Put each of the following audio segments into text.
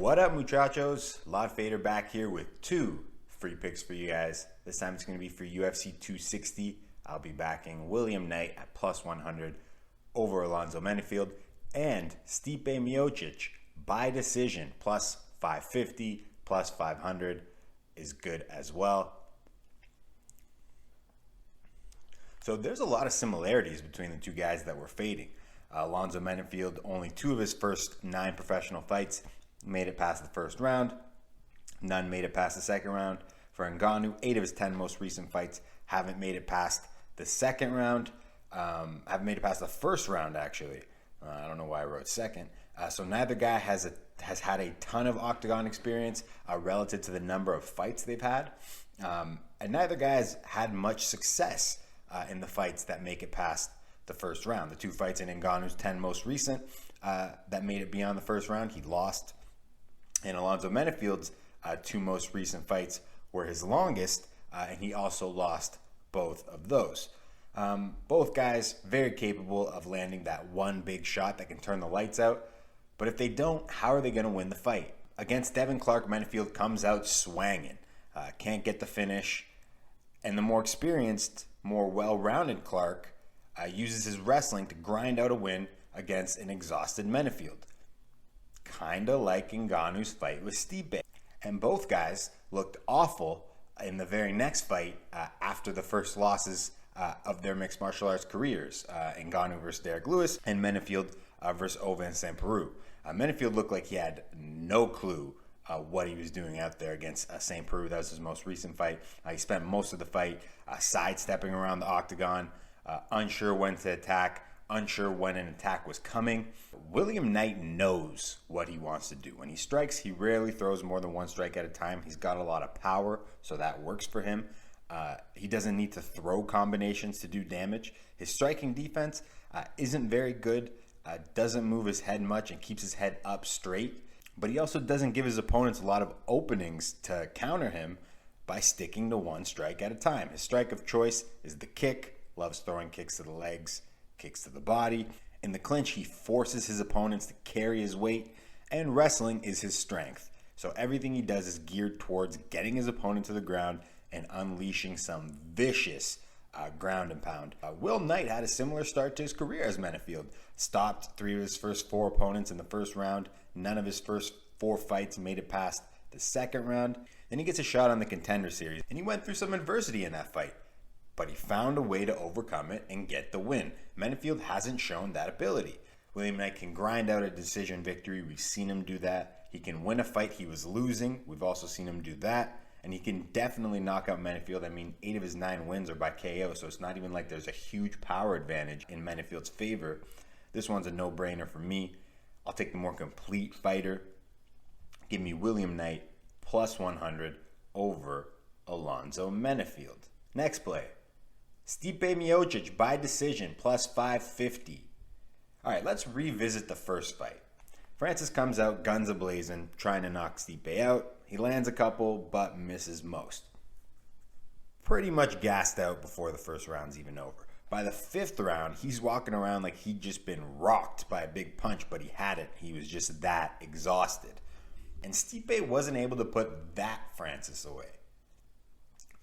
What up, muchachos? Lot Fader back here with 2 free picks for you guys. This time it's going to be for UFC 260. I'll be backing William Knight at plus 100 over Alonzo Menifield, and Stipe Miocic by decision plus 550, plus 500 is good as well. So there's a lot of similarities between the two guys that we're fading. Alonzo Menifield, only 2 of his first 9 professional fights made it past the first round. None made it past the second round. For Ngannou, 8 of his 10 most recent fights haven't made it past the second round. Haven't made it past the first round, actually. I don't know why I wrote second. So neither guy has had a ton of octagon experience relative to the number of fights they've had. And neither guy has had much success in the fights that make it past the first round. The 2 fights in Ngannou's 10 most recent that made it beyond the first round, he lost. And Alonzo Menifield's 2 most recent fights were his longest, and he also lost both of those. Both guys very capable of landing that one big shot that can turn the lights out. But if they don't, how are they going to win the fight? Against Devin Clark, Menifield comes out swanging. Can't get the finish. And the more experienced, more well-rounded Clark uses his wrestling to grind out a win against an exhausted Menifield. Kinda like Ngannou's fight with Stipe. And both guys looked awful in the very next fight after the first losses of their mixed martial arts careers. Ngannou versus Derek Lewis and Menifield versus Ovince St. Preux. Menifield looked like he had no clue what he was doing out there against St. Preux. That was his most recent fight. He spent most of the fight sidestepping around the octagon, unsure when to attack, unsure when an attack was coming. William Knight knows what he wants to do. When he strikes, he rarely throws more than 1 strike at a time. He's got a lot of power, so that works for him. He doesn't need to throw combinations to do damage. His striking defense isn't very good, doesn't move his head much and keeps his head up straight. But he also doesn't give his opponents a lot of openings to counter him by sticking to 1 strike at a time. His strike of choice is the kick, loves throwing kicks to the legs, kicks to the body. In the clinch, he forces his opponents to carry his weight, and wrestling is his strength. So everything he does is geared towards getting his opponent to the ground and unleashing some vicious ground and pound. Will Knight had a similar start to his career as Menifield. Stopped 3 of his first 4 opponents in the first round. None of his first 4 fights made it past the second round. Then he gets a shot on the Contender Series, and he went through some adversity in that fight. But he found a way to overcome it and get the win. Menifield hasn't shown that ability. William Knight can grind out a decision victory. We've seen him do that. He can win a fight he was losing. We've also seen him do that. And he can definitely knock out Menifield. I mean, 8 of his 9 wins are by KO, so it's not even like there's a huge power advantage in Menifield's favor. This one's a no-brainer for me. I'll take the more complete fighter. Give me William Knight plus 100 over Alonzo Menifield. Next play. Stipe Miocic by decision plus 550. All right, let's revisit the first fight. Francis comes out guns a-blazing, trying to knock Stipe out. He lands a couple, but misses most. Pretty much gassed out before the first round's even over. By the 5th round, he's walking around like he'd just been rocked by a big punch, but he hadn't. He was just that exhausted. And Stipe wasn't able to put that Francis away.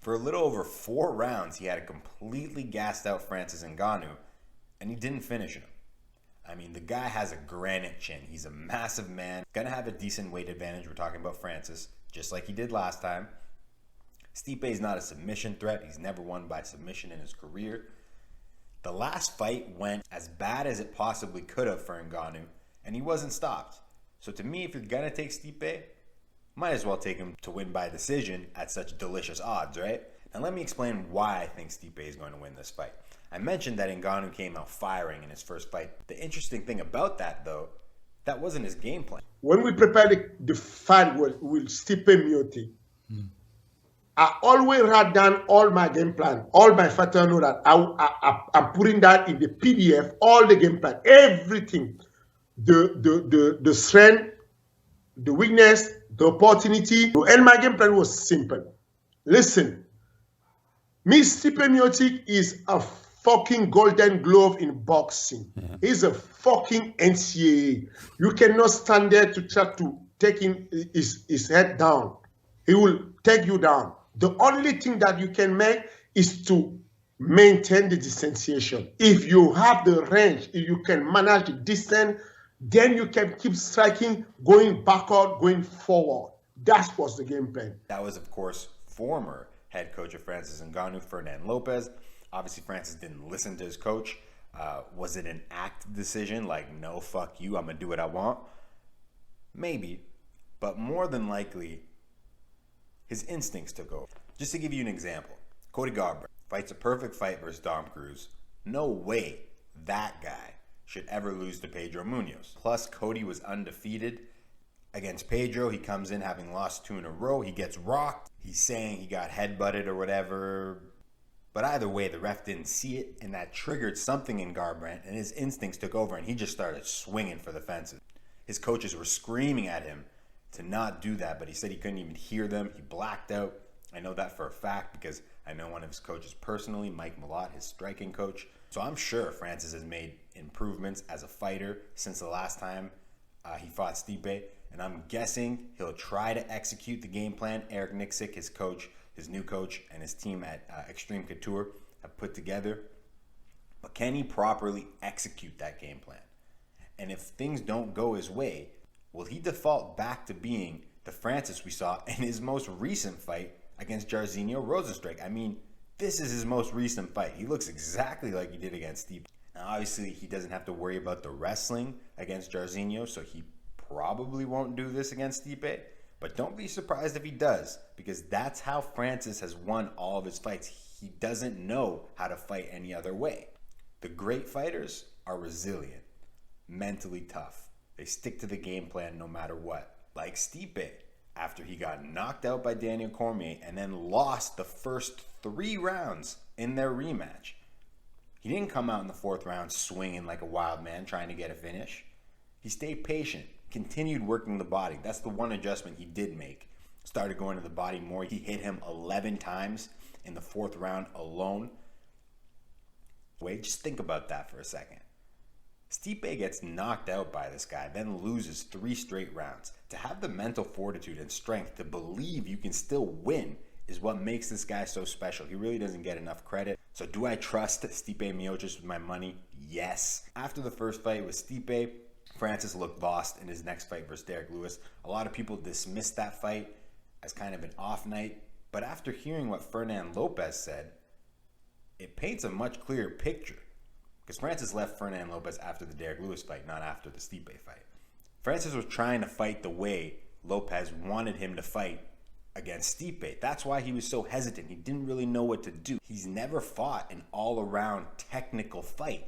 For a little over 4 rounds, he had a completely gassed out Francis Ngannou, and he didn't finish him. I mean, the guy has a granite chin. He's a massive man. Gonna have a decent weight advantage. We're talking about Francis, just like he did last time. Stipe is not a submission threat. He's never won by submission in his career. The last fight went as bad as it possibly could have for Ngannou, and he wasn't stopped. So to me, if you're gonna take Stipe, might as well take him to win by decision at such delicious odds, right? Now let me explain why I think Stipe is going to win this fight. I mentioned that Ngannou came out firing in his first fight. The interesting thing about that, though, that wasn't his game plan. When we prepared the fight with Stipe Miocic, I always write down all my game plan. All my fighters know that I'm putting that in the PDF, all the game plan, everything. The strength, the weakness, the opportunity. And my game plan was simple. Listen, Stipe Miocic is a fucking golden glove in boxing. Yeah. He's a fucking NCAA. You cannot stand there to try to taking his head down. He will take you down. The only thing that you can make is to maintain the distanciation. If you have the range, if you can manage the distance, then you can keep striking, going backward, going forward. That was the game plan. That was, of course, former head coach of Francis Ngannou, Fernand Lopez. Obviously, Francis didn't listen to his coach. Was it an act decision, like, no, fuck you, I'm going to do what I want? Maybe, but more than likely, his instincts took over. Just to give you an example, Cody Garbrandt fights a perfect fight versus Dom Cruz. No way that guy should ever lose to Pedro Munoz. Plus, Cody was undefeated against Pedro. He comes in having lost 2 in a row. He gets rocked. He's saying he got headbutted or whatever. But either way, the ref didn't see it, and that triggered something in Garbrandt, and his instincts took over, and he just started swinging for the fences. His coaches were screaming at him to not do that, but he said he couldn't even hear them. He blacked out. I know that for a fact because I know one of his coaches personally, Mike Malott, his striking coach. So I'm sure Francis has made improvements as a fighter since the last time he fought Stipe, and I'm guessing he'll try to execute the game plan Eric Nixick, his coach, his new coach, and his team at Extreme Couture have put together. But can he properly execute that game plan? And if things don't go his way, will he default back to being the Francis we saw in his most recent fight against Jairzinho Rozenstruik? I mean, this is his most recent fight. He looks exactly like he did against Stipe. Now, obviously, he doesn't have to worry about the wrestling against Jairzinho, so he probably won't do this against Stipe. But don't be surprised if he does, because that's how Francis has won all of his fights. He doesn't know how to fight any other way. The great fighters are resilient, mentally tough. They stick to the game plan no matter what. Like Stipe, after he got knocked out by Daniel Cormier and then lost the first 3 rounds in their rematch. He didn't come out in the 4th round swinging like a wild man trying to get a finish. He stayed patient, continued working the body. That's the one adjustment he did make. Started going to the body more. He hit him 11 times in the 4th round alone. Wait, just think about that for a second. Stipe gets knocked out by this guy, then loses 3 straight rounds. To have the mental fortitude and strength to believe you can still win is what makes this guy so special. He really doesn't get enough credit. So do I trust Stipe Miocic with my money? Yes. After the first fight with Stipe, Francis looked lost in his next fight versus Derek Lewis. A lot of people dismissed that fight as kind of an off night. But after hearing what Fernand Lopez said, it paints a much clearer picture. Because Francis left Fernand Lopez after the Derek Lewis fight, not after the Stipe fight. Francis was trying to fight the way Lopez wanted him to fight against Stipe. That's why he was so hesitant. He didn't really know what to do. He's never fought an all-around technical fight.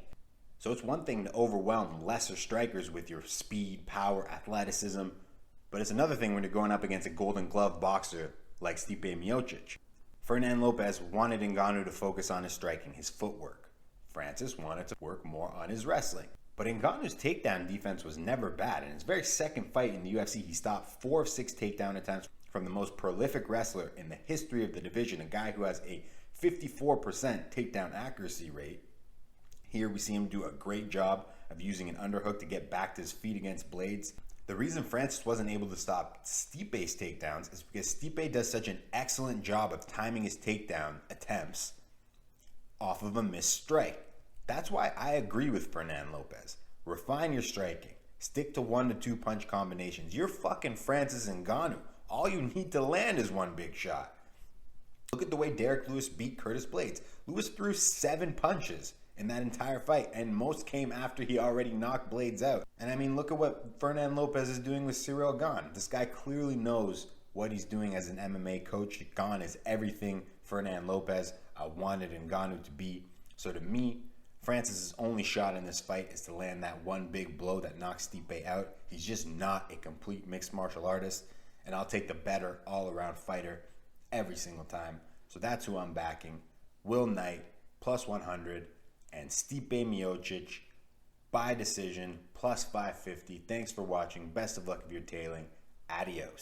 So it's one thing to overwhelm lesser strikers with your speed, power, athleticism, but it's another thing when you're going up against a Golden Glove boxer like Stipe Miocic. Fernand Lopez wanted Ngannou to focus on his striking, his footwork. Francis wanted to work more on his wrestling. But Ngannou's takedown defense was never bad. In his very second fight in the UFC, he stopped 4 of 6 takedown attempts from the most prolific wrestler in the history of the division, a guy who has a 54% takedown accuracy rate. Here we see him do a great job of using an underhook to get back to his feet against Blades. The reason Francis wasn't able to stop Stipe's takedowns is because Stipe does such an excellent job of timing his takedown attempts off of a missed strike. That's why I agree with Fernand Lopez. Refine your striking. Stick to 1 to 2 punch combinations. You're fucking Francis Ngannou. All you need to land is one big shot. Look at the way Derek Lewis beat Curtis Blades. Lewis threw 7 punches in that entire fight, and most came after he already knocked Blades out. And I mean, look at what Fernand Lopez is doing with Ciryl Gane. This guy clearly knows what he's doing as an MMA coach. Gane is everything Fernand Lopez wanted Ngannou to be. So to me, Francis's only shot in this fight is to land that one big blow that knocks Stipe out. He's just not a complete mixed martial artist, and I'll take the better all-around fighter every single time. So that's who I'm backing. Will Knight, plus 100, and Stipe Miocic by decision, plus 550. Thanks for watching. Best of luck if you're tailing. Adios.